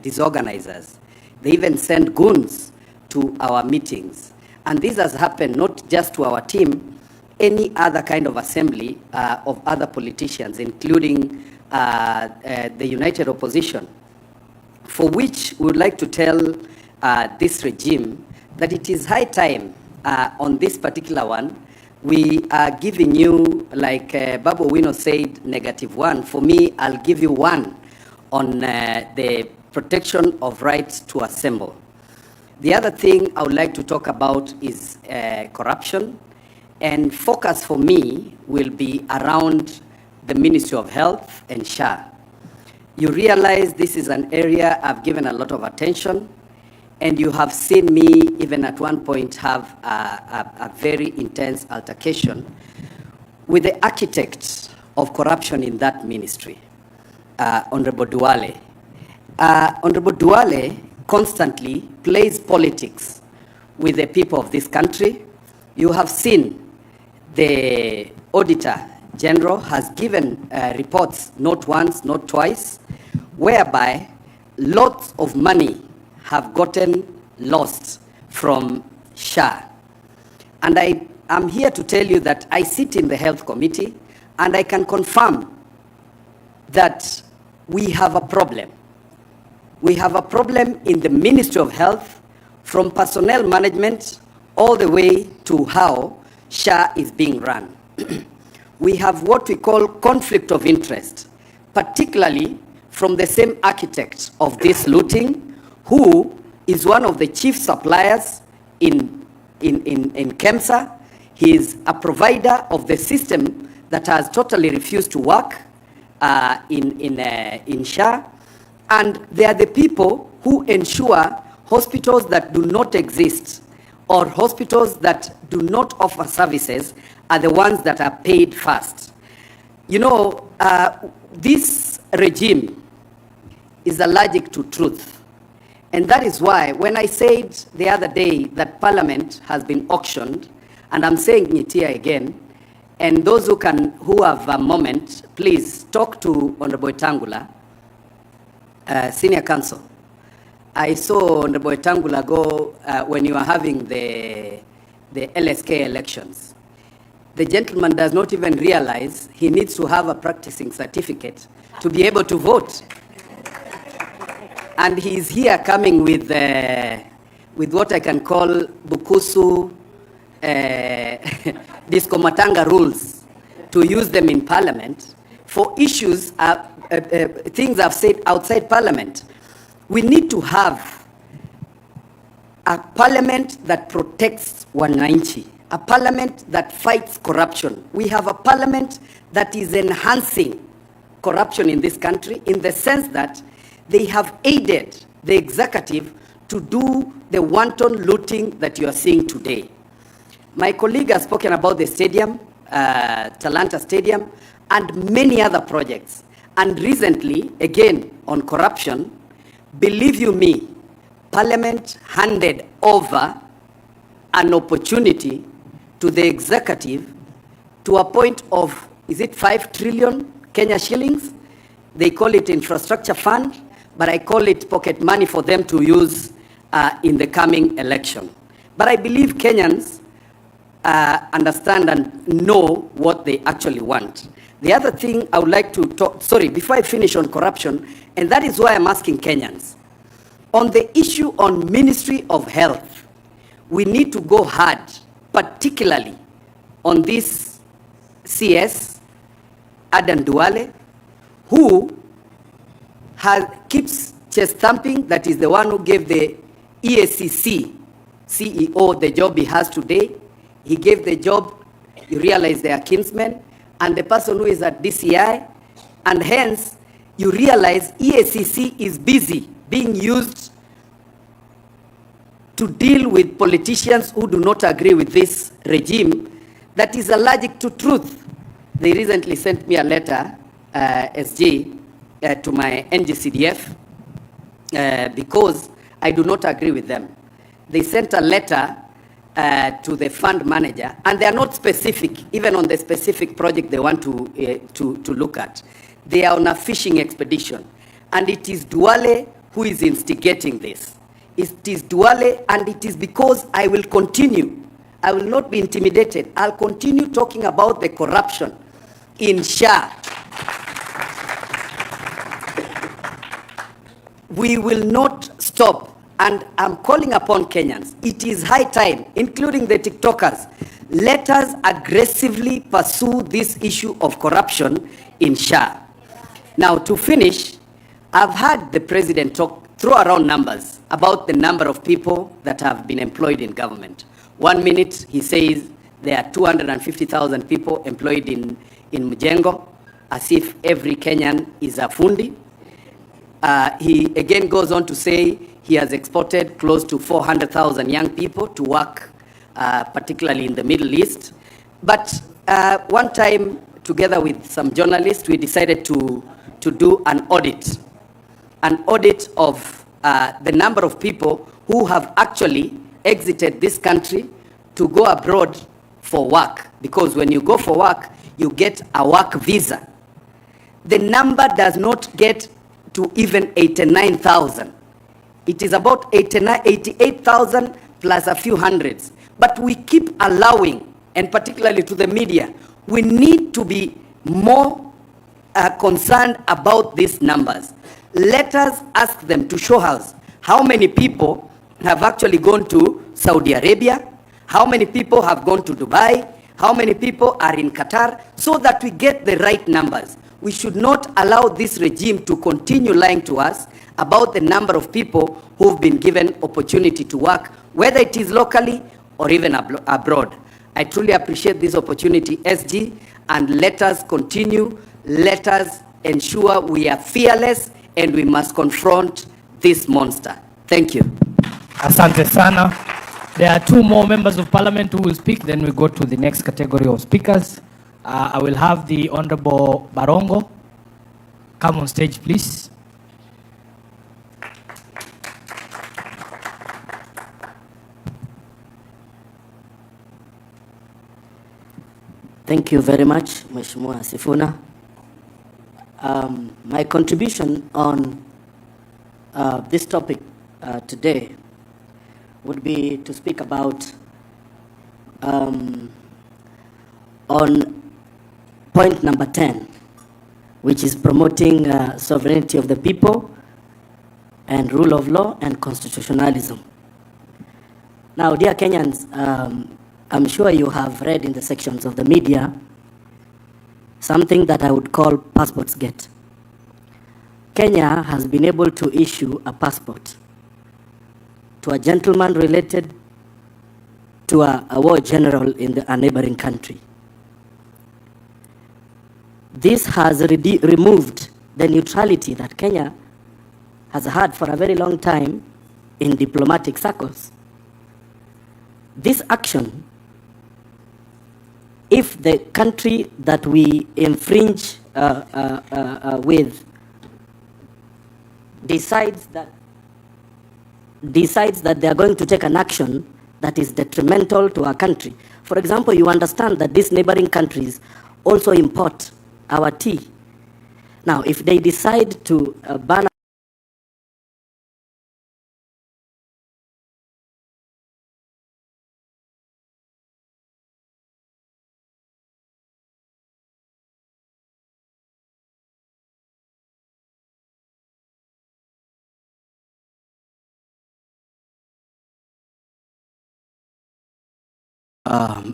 disorganize us. They even send goons to our meetings. And this has happened not just to our team, any other kind of assembly of other politicians, including the United Opposition, for which we would like to tell this regime that it is high time on this particular one. We are giving you, like Babu Wino said, -1. For me, I'll give you 1 on the protection of rights to assemble. The other thing I would like to talk about is corruption, and focus for me will be around the Ministry of Health and SHA. You realize this is an area I've given a lot of attention, and you have seen me even at one point have a very intense altercation with the architect of corruption in that ministry, Honorable Duale. Honorable Duale constantly plays politics with the people of this country. You have seen the Auditor General has given reports not once, not twice, whereby lots of money have gotten lost from SHA. And I'm here to tell you that I sit in the Health Committee, and I can confirm that we have a problem. We have a problem in the Ministry of Health, from personnel management all the way to how SHA is being run. We have what we call conflict of interest, particularly from the same architect of this looting, who is one of the chief suppliers in KEMSA. He is a provider of the system that has totally refused to work in SHA. And they are the people who ensure hospitals that do not exist or hospitals that do not offer services are the ones that are paid first. You know, this regime is allergic to truth. And that is why when I said the other day that Parliament has been auctioned, and I'm saying it here again, and those who have a moment, please talk to Honorable Tangula, Senior Counsel. I saw Honorable Tangula go when you were having the LSK elections. The gentleman does not even realize he needs to have a practicing certificate to be able to vote. And he is here coming with what I can call Bukusu Diskomatanga rules to use them in Parliament for issues, things I've said outside Parliament. We need to have a Parliament that protects Mwananchi, a Parliament that fights corruption. We have a Parliament that is enhancing corruption in this country, in the sense that they have aided the executive to do the wanton looting that you are seeing today. My colleague has spoken about the stadium, Talanta Stadium, and many other projects. And recently, again, on corruption, believe you me, Parliament handed over an opportunity to the executive to a point of, is it 5 trillion Kenya shillings? They call it infrastructure fund, but I call it pocket money for them to use in the coming election. But I believe Kenyans understand and know what they actually want. The other thing I would like to talk, before I finish on corruption, and that is why I'm asking Kenyans. On the issue on Ministry of Health, we need to go hard, particularly on this CS, Adan Duale, who keeps chest thumping, that is the one who gave the EACC CEO the job he has today. He gave the job, you realize they are kinsmen, and the person who is at DCI, and hence you realize EACC is busy being used to deal with politicians who do not agree with this regime that is allergic to truth. They recently sent me a letter, SG, to my NGCDF because I do not agree with them. They sent a letter to the fund manager, and they are not specific, even on the specific project they want to look at. They are on a fishing expedition, and it is Duale who is instigating this. It is Duale, and it is because I will continue. I will not be intimidated. I'll continue talking about the corruption in SHA. We will not stop. And I'm calling upon Kenyans. It is high time, including the TikTokers, let us aggressively pursue this issue of corruption in SHA. Now, to finish, I've heard the president throw around numbers. about the number of people that have been employed in government. 1 minute he says there are 250,000 people employed in Mjengo, as if every Kenyan is a fundi. He again goes on to say he has exported close to 400,000 young people to work, particularly in the Middle East. But one time, together with some journalists, we decided to do an audit of the number of people who have actually exited this country to go abroad for work. Because when you go for work, you get a work visa. The number does not get to even 89,000. It is about 88,000 plus a few hundreds. But we keep allowing, and particularly to the media, we need to be more concerned about these numbers. Let us ask them to show us how many people have actually gone to Saudi Arabia, how many people have gone to Dubai, how many people are in Qatar, so that we get the right numbers. We should not allow this regime to continue lying to us about the number of people who've been given opportunity to work, whether it is locally or even abroad. I truly appreciate this opportunity, SG, and let us continue. Let us ensure we are fearless and we must confront this monster. Thank you. Asante sana. There are two more members of parliament who will speak, then we go to the next category of speakers. I will have the Honorable Barongo come on stage, please. Thank you very much, Mheshimiwa Sifuna. My contribution on this topic today would be to speak about on point number 10, which is promoting sovereignty of the people and rule of law and constitutionalism. Now, dear Kenyans, I'm sure you have read in the sections of the media something that I would call passports gate. Kenya has been able to issue a passport to a gentleman related to a war general in a neighboring country. This has removed the neutrality that Kenya has had for a very long time in diplomatic circles. This action, if the country that we infringe with decides that they are going to take an action that is detrimental to our country. For example, you understand that these neighboring countries also import our tea. Now, if they decide to ban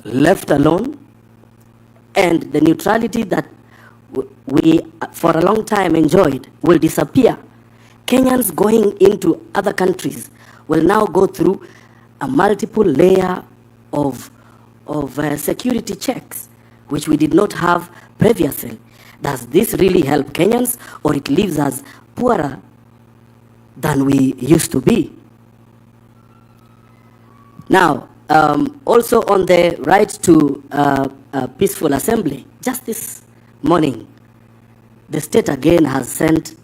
left alone, and the neutrality that we for a long time enjoyed will disappear. Kenyans going into other countries will now go through a multiple layer of security checks, which we did not have previously. Does this really help Kenyans, or it leaves us poorer than we used to be? Now, also on the right to peaceful assembly, just this morning, the state again has sent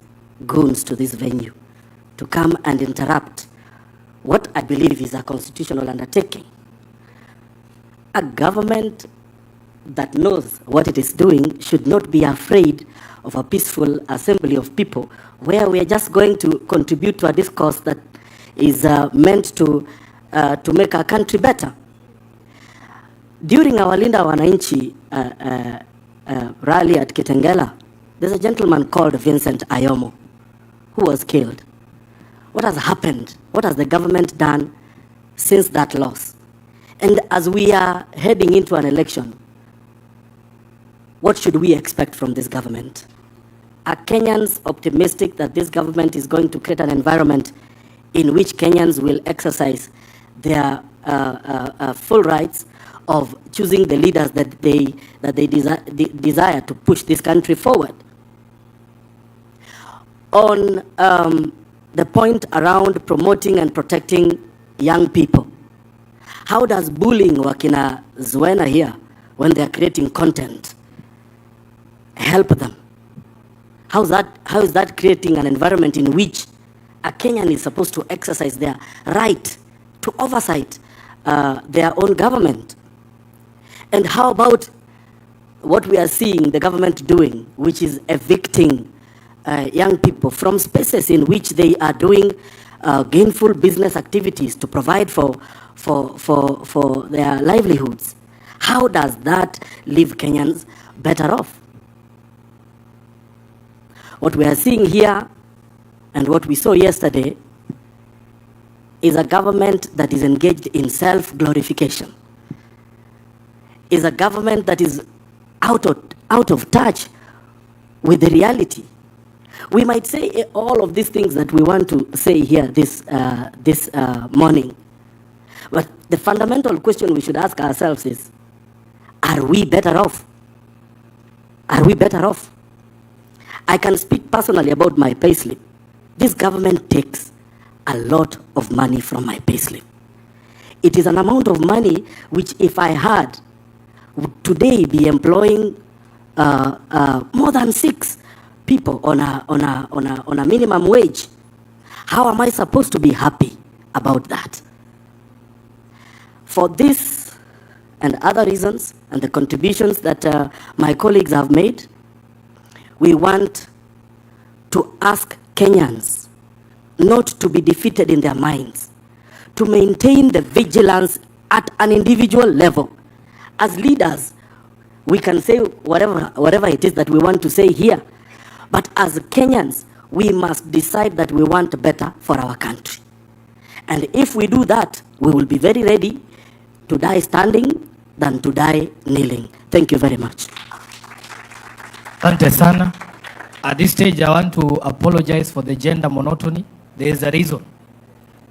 goons to this venue to come and interrupt what I believe is a constitutional undertaking. A government that knows what it is doing should not be afraid of a peaceful assembly of people where we are just going to contribute to a discourse that is meant to make our country better. During our Linda Mwananchi rally at Kitengela, there's a gentleman called Vincent Ayomo who was killed. What has happened? What has the government done since that loss? And as we are heading into an election, what should we expect from this government? Are Kenyans optimistic that this government is going to create an environment in which Kenyans will exercise their full rights of choosing the leaders that they desire to push this country forward. On the point around promoting and protecting young people, how does bullying wakina Zuena here when they are creating content help them? How is that creating an environment in which a Kenyan is supposed to exercise their right to oversight their own government? And how about what we are seeing the government doing, which is evicting young people from spaces in which they are doing gainful business activities to provide for their livelihoods? How does that leave Kenyans better off? What we are seeing here and what we saw yesterday is a government that is engaged in self-glorification, is a government that is out of touch with the reality. We might say all of these things that we want to say here this morning, but the fundamental question we should ask ourselves is, are we better off? Are we better off? I can speak personally about my payslip. This government takes a lot of money from my payslip. It is an amount of money which, if I had, would today be employing more than 6 people on a minimum wage. How am I supposed to be happy about that? For this and other reasons and the contributions that my colleagues have made, we want to ask Kenyans not to be defeated in their minds, to maintain the vigilance at an individual level. As leaders, we can say whatever it is that we want to say here, but as Kenyans, we must decide that we want better for our country. And if we do that, we will be very ready to die standing than to die kneeling. Thank you very much. Asante sana. At this stage, I want to apologize for the gender monotony. There is a reason.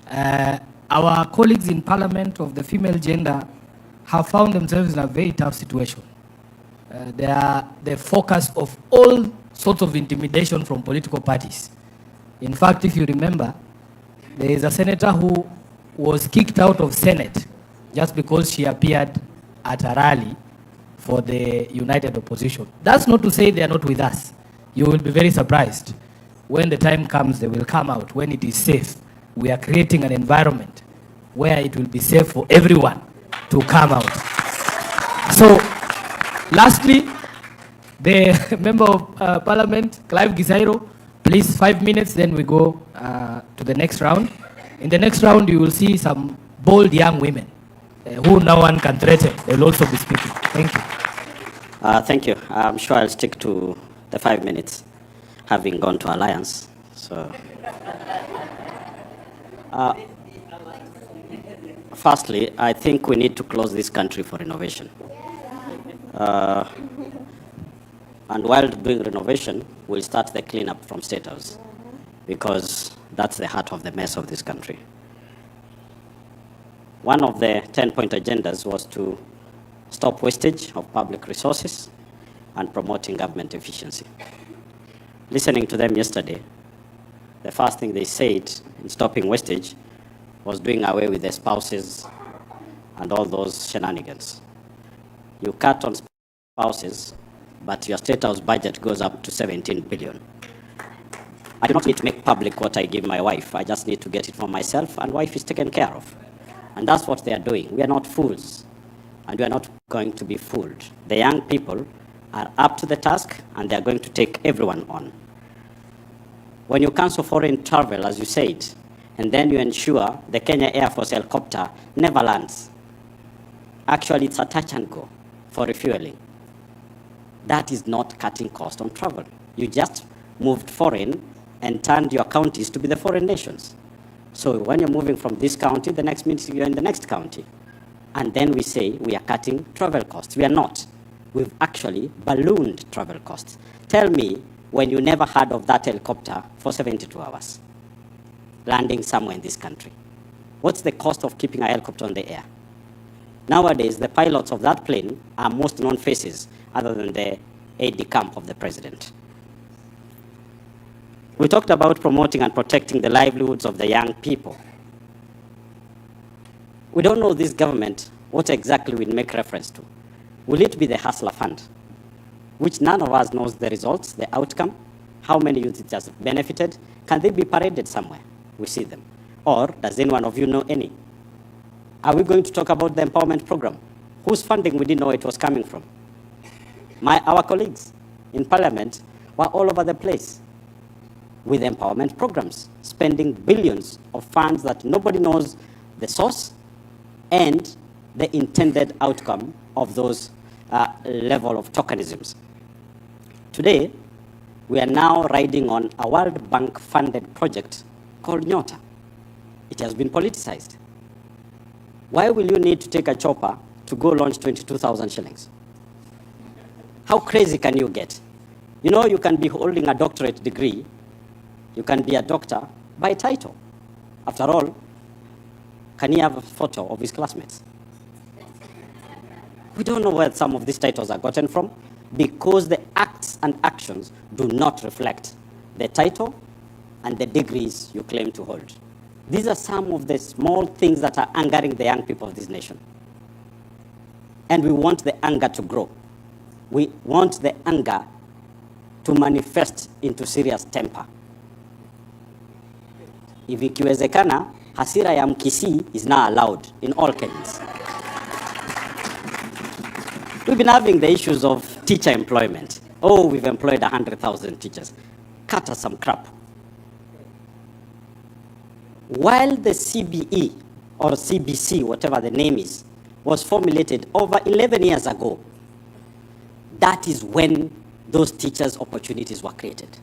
Our colleagues in Parliament of the female gender have found themselves in a very tough situation. They are the focus of all sorts of intimidation from political parties. In fact, if you remember, there is a senator who was kicked out of Senate just because she appeared at a rally for the united opposition. That's not to say they are not with us. You will be very surprised. When the time comes, they will come out when it is safe. We are creating an environment where it will be safe for everyone to come out. So, lastly, the Member of Parliament, Clive Gisairo, please 5 minutes, then we go to the next round. In the next round, you will see some bold young women who no one can threaten. They will also be speaking. Thank you. Thank you. I'm sure I'll stick to the 5 minutes, having gone to Alliance. So, firstly, I think we need to close this country for renovation. And while doing renovation, we'll start the cleanup from State House, because that's the heart of the mess of this country. One of the 10-point agendas was to stop wastage of public resources and promoting government efficiency. Listening to them yesterday, the first thing they said in stopping wastage was doing away with the spouses and all those shenanigans. You cut on spouses, but your State House budget goes up to 17 billion. I do not need to make public what I give my wife. I just need to get it for myself, and wife is taken care of. And that's what they are doing. We are not fools, and we are not going to be fooled. The young people are up to the task, and they are going to take everyone on. When you cancel foreign travel, as you said, and then you ensure the Kenya Air Force helicopter never lands, actually it's a touch and go for refueling. That is not cutting cost on travel. You just moved foreign and turned your counties to be the foreign nations. So when you're moving from this county, the next minute you're in the next county. And then we say we are cutting travel costs. We are not. We've actually ballooned travel costs. Tell me when you never heard of that helicopter for 72 hours. landing somewhere in this country? What's the cost of keeping a helicopter on the air? Nowadays, the pilots of that plane are most known faces other than the aide-de-camp of the president. We talked about promoting and protecting the livelihoods of the young people. We don't know this government what exactly we'll make reference to. Will it be the Hustler Fund, which none of us knows the results, the outcome, how many youth it has benefited? Can they be paraded somewhere? We see them. Or does any one of you know any? Are we going to talk about the empowerment program? Whose funding we didn't know it was coming from? Our colleagues in parliament were all over the place with empowerment programs, spending billions of funds that nobody knows the source and the intended outcome of those level of tokenisms. Today, we are now riding on a World Bank funded project called Nyota. It has been politicized. Why will you need to take a chopper to go launch 22,000 shillings? How crazy can you get? You know, you can be holding a doctorate degree, you can be a doctor by title. After all, can he have a photo of his classmates? We don't know where some of these titles are gotten from because the acts and actions do not reflect the title and the degrees you claim to hold. These are some of the small things that are angering the young people of this nation. And we want the anger to grow. We want the anger to manifest into serious temper. If ikiwezekana, hasira ya Mkisii is now allowed in all Kenyans. We've been having the issues of teacher employment. Oh, we've employed 100,000 teachers. Cut us some crap. While the CBE or CBC, whatever the name is, was formulated over 11 years ago, that is when those teachers' opportunities were created.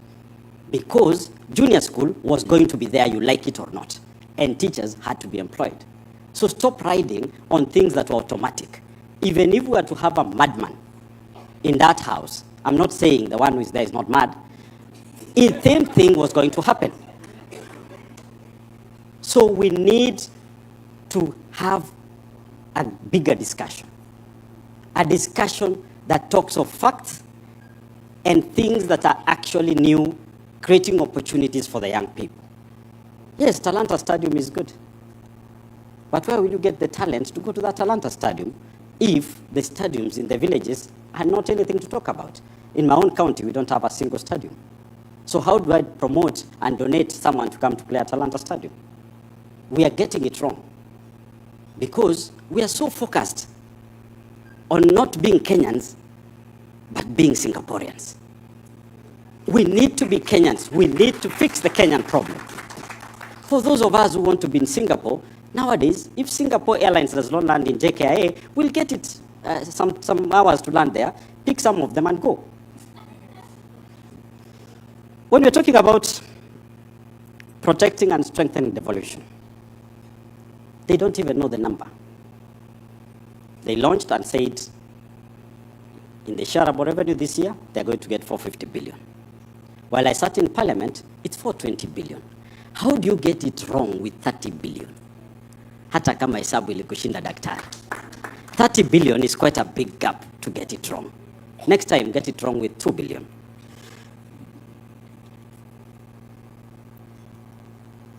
Because junior school was going to be there, you like it or not, and teachers had to be employed. So stop riding on things that were automatic. Even if we were to have a madman in that house, I'm not saying the one who is there is not mad, the same thing was going to happen. So we need to have a bigger discussion, a discussion that talks of facts and things that are actually new, creating opportunities for the young people. Yes, Talanta Stadium is good. But where will you get the talent to go to that Talanta Stadium if the stadiums in the villages are not anything to talk about? In my own county, we don't have a single stadium. So how do I promote and donate someone to come to play at Talanta Stadium? We are getting it wrong because we are so focused on not being Kenyans, but being Singaporeans. We need to be Kenyans. We need to fix the Kenyan problem. For those of us who want to be in Singapore, nowadays, if Singapore Airlines does not land in JKIA, we'll get it some hours to land there, pick some of them and go. When we're talking about protecting and strengthening devolution, they don't even know the number. They launched and said, in the shareable revenue this year, they're going to get 450 billion. While I sat in parliament, it's 420 billion. How do you get it wrong with 30 billion? Hata kama hesabu ilikushinda daktari. 30 billion is quite a big gap to get it wrong. Next time, get it wrong with 2 billion.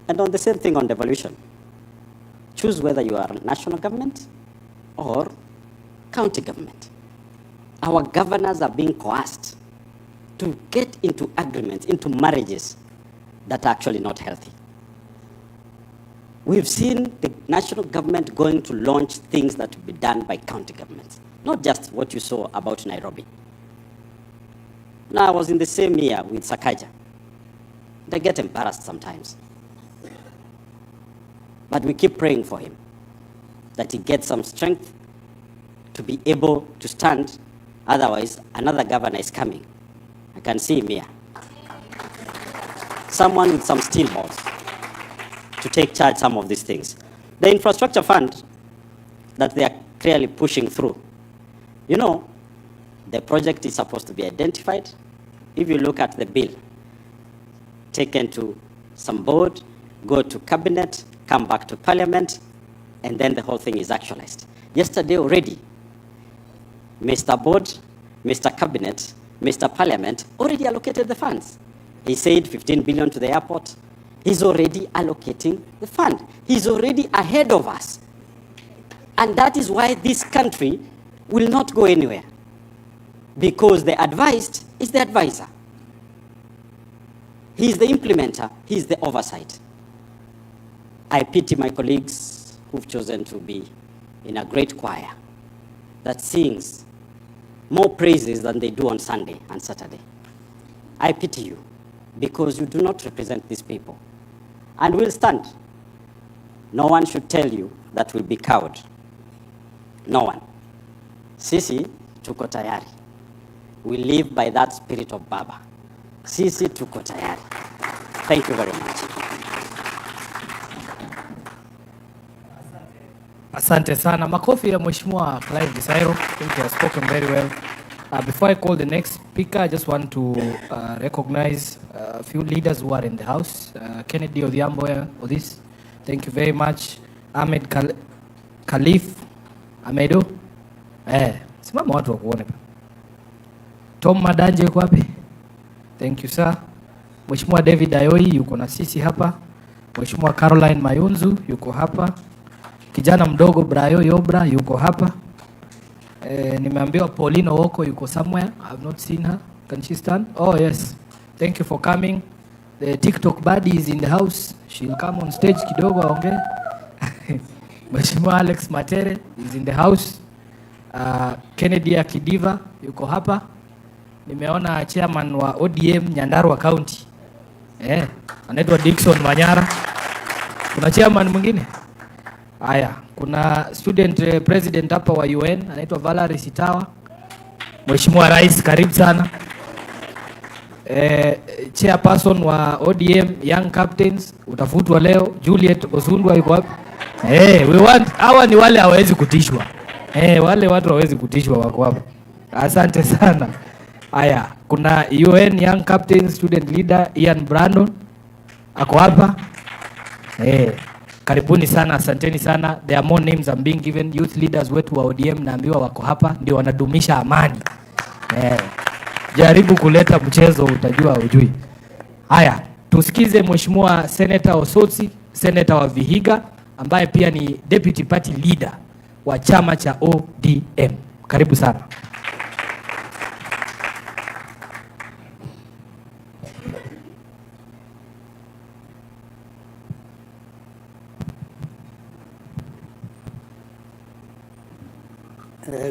And on the same thing on devolution, choose whether you are national government or county government. Our governors are being coerced to get into agreements, into marriages that are actually not healthy. We've seen the national government going to launch things that will be done by county governments, not just what you saw about Nairobi. Now, I was in the same year with Sakaja. They get embarrassed sometimes. But we keep praying for him, that he gets some strength to be able to stand. Otherwise, another governor is coming. I can see him here. Someone with some steel balls to take charge some of these things. The infrastructure fund that they are clearly pushing through, you know, the project is supposed to be identified. If you look at the bill taken to some board, go to cabinet, come back to parliament, and then the whole thing is actualized. Yesterday already, Mr. Board, Mr. Cabinet, Mr. Parliament already allocated the funds. He said 15 billion to the airport. He's already allocating the fund. He's already ahead of us. And that is why this country will not go anywhere. Because the advised is the advisor. He's the implementer, he's the oversight. I pity my colleagues who've chosen to be in a great choir that sings more praises than they do on Sunday and Saturday. I pity you because you do not represent these people. And we'll stand. No one should tell you that we'll be cowed. No one. Sisi tuko tayari. We live by that spirit of Baba. Sisi tuko tayari. Thank you very much. Asante sana. Makofi ya Mheshimiwa Clive Gisairo. I think he has spoken very well. Before I call the next speaker, I just want to recognize a few leaders who are in the house. Kennedy Odhiambo for this. Thank you very much. Ahmed Khalif. Amedo. Simama watu wa kuone. Tom Madanje yuko wapi? Thank you sir. Mheshimiwa David Ayoi yuko na sisi hapa. Mheshimiwa Caroline Mayunzu yuko hapa. Kijana mdogo Brayo Yobra yuko hapa. Nimeambiwa Paulino Woko yuko somewhere. I have not seen her. Can she stand? Oh yes. Thank you for coming. The TikTok buddy is in the house. She'll come on stage kidogo aongee. Mheshimiwa Alex Matere is in the house. Kennedy Akidiva yuko hapa. Nimeona chairman wa ODM Nyandarua County. Anaitwa Dickson Manyara. Kuna chairman mwingine? Haya, kuna student president hapa wa UN anaitwa Valerie Sitawa. Mheshimiwa Rais, karibu sana. Chairperson wa ODM Young Captains utafutwa leo, Juliet Osundwa yuko hapa. We want, hawa ni wale hawezi kutishwa. Wale watu hawezi kutishwa wako hapa. Asante sana. Haya, kuna UN Young Captain Student Leader Ian Brandon ako hapa. Karibuni sana, asanteni sana. There are more names I'm being given. Youth leaders wetu wa ODM naambiwa wako hapa ndio wanadumisha amani. Jaribu kuleta mchezo utajua ujui. Haya, tusikize Mheshimiwa Senator Osotsi, Senator wa Vihiga ambaye pia ni Deputy Party Leader wa chama cha ODM. Karibu sana.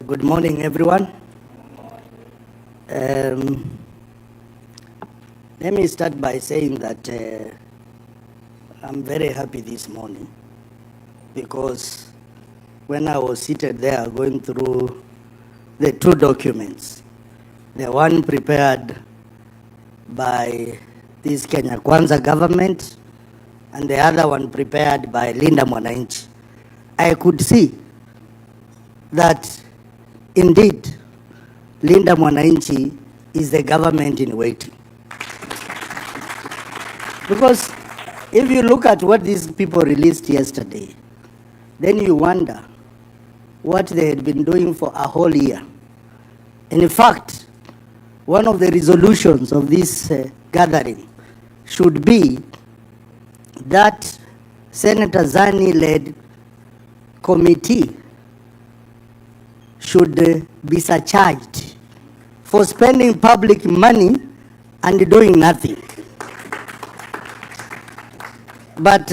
Good morning, everyone. Let me start by saying that I'm very happy this morning because when I was seated there going through the two documents, the one prepared by this Kenya Kwanza government and the other one prepared by Linda Mwananchi, I could see that indeed Linda Mwananchi is the government in waiting. Because if you look at what these people released yesterday, then you wonder what they had been doing for a whole year. And in fact, one of the resolutions of this gathering should be that Senator Zani-led committee should be surcharged for spending public money and doing nothing. But